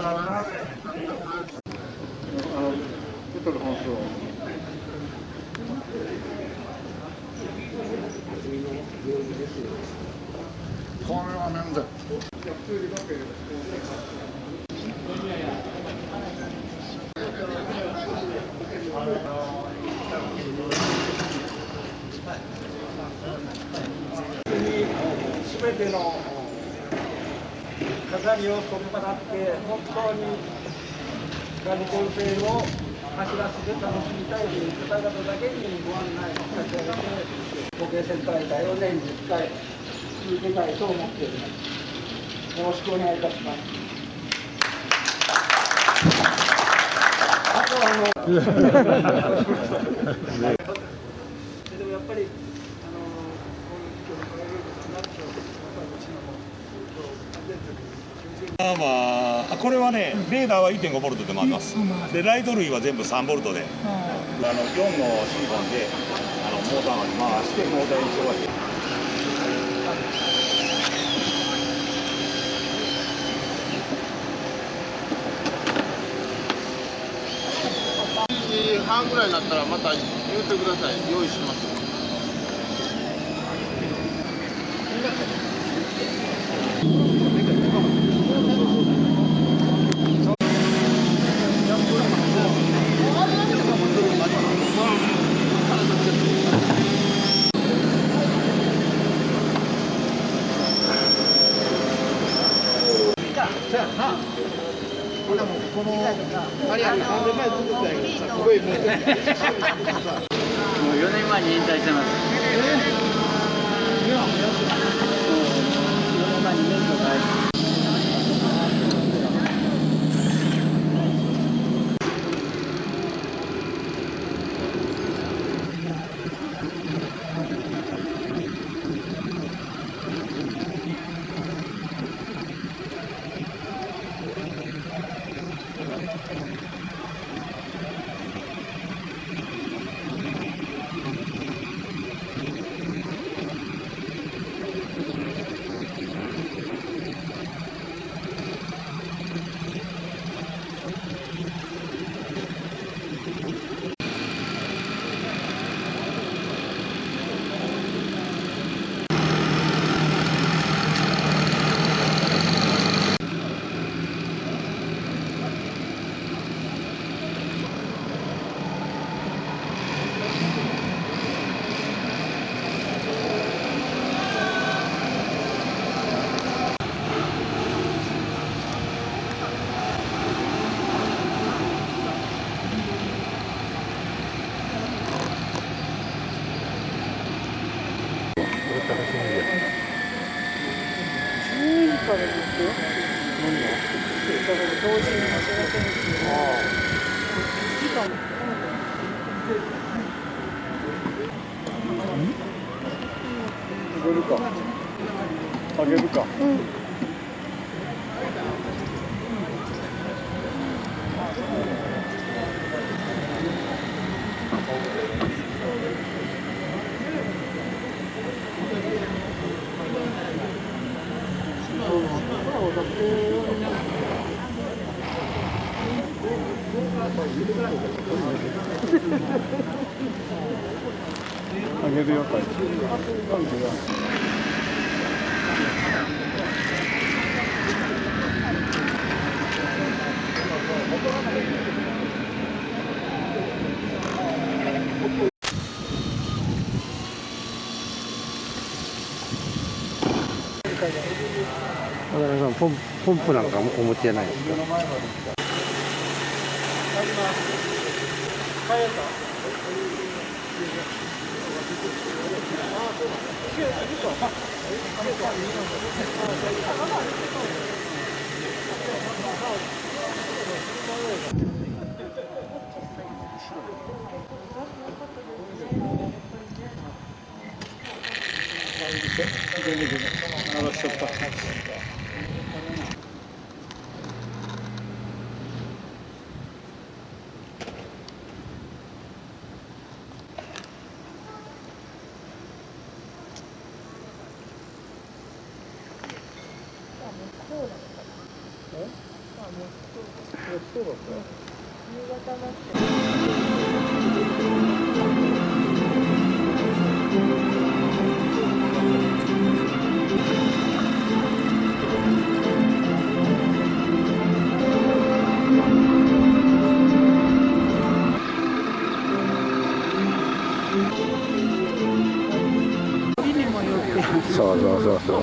ちょっと本数を。これはなんだ。全ての飾りを取っ払って本当にガリコン線を走らせて楽しみたいという方々だけにご案内を差し上げて、ご慶戦大会を年に1回続けたいと思っております。よろしくお願いいたします。あとでもやっぱりこれはね、レーダーは 1.5 ボルトで回ります。で、ライト類は全部3ボルトで、4のシリコンでモーターに回してモーターにしてるわけ。1時半ぐらいになったらまた言ってください。用意します。このあれや3000枚作ったんやけどさ、すごいもう4年前に引退してます。4年前に免許を返して。からですよ。何が？だから同時に走らせるっていうのは時間。上げるか。上げるか。うん。あげるよ、これ。渡辺さん、ポンプなんかお持ちじゃないですか。そうそうそうそう。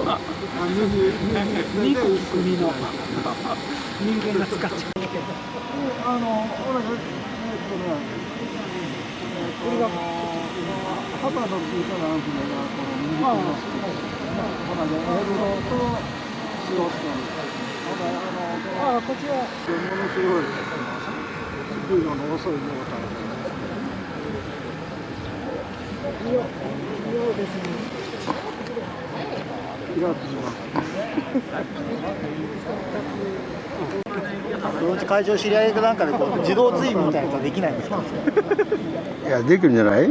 肉国の人間が使っちゃう。これが旗のついたランプのがこの右の花でエルロとシロット。こっちはものすごいスピードの遅い状態で。色ですね。そのうち会場知り合いかなんかでこう自動追尾みたいなことはできないんですか？いや、できるんじゃない？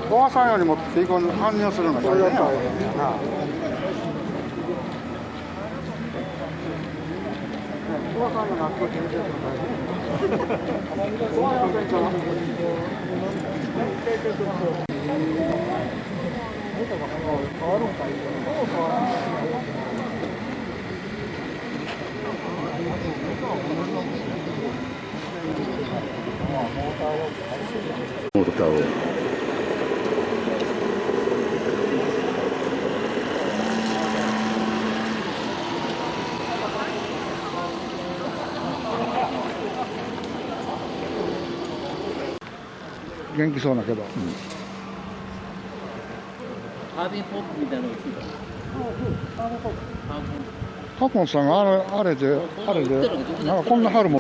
おばさんよりも追加に搬入するのが大変や。おばさんが納得してるモーターを。元気そうだけど。ハービンポップみたいなのがついた。ハポンさんがあれでなんかこんな春も。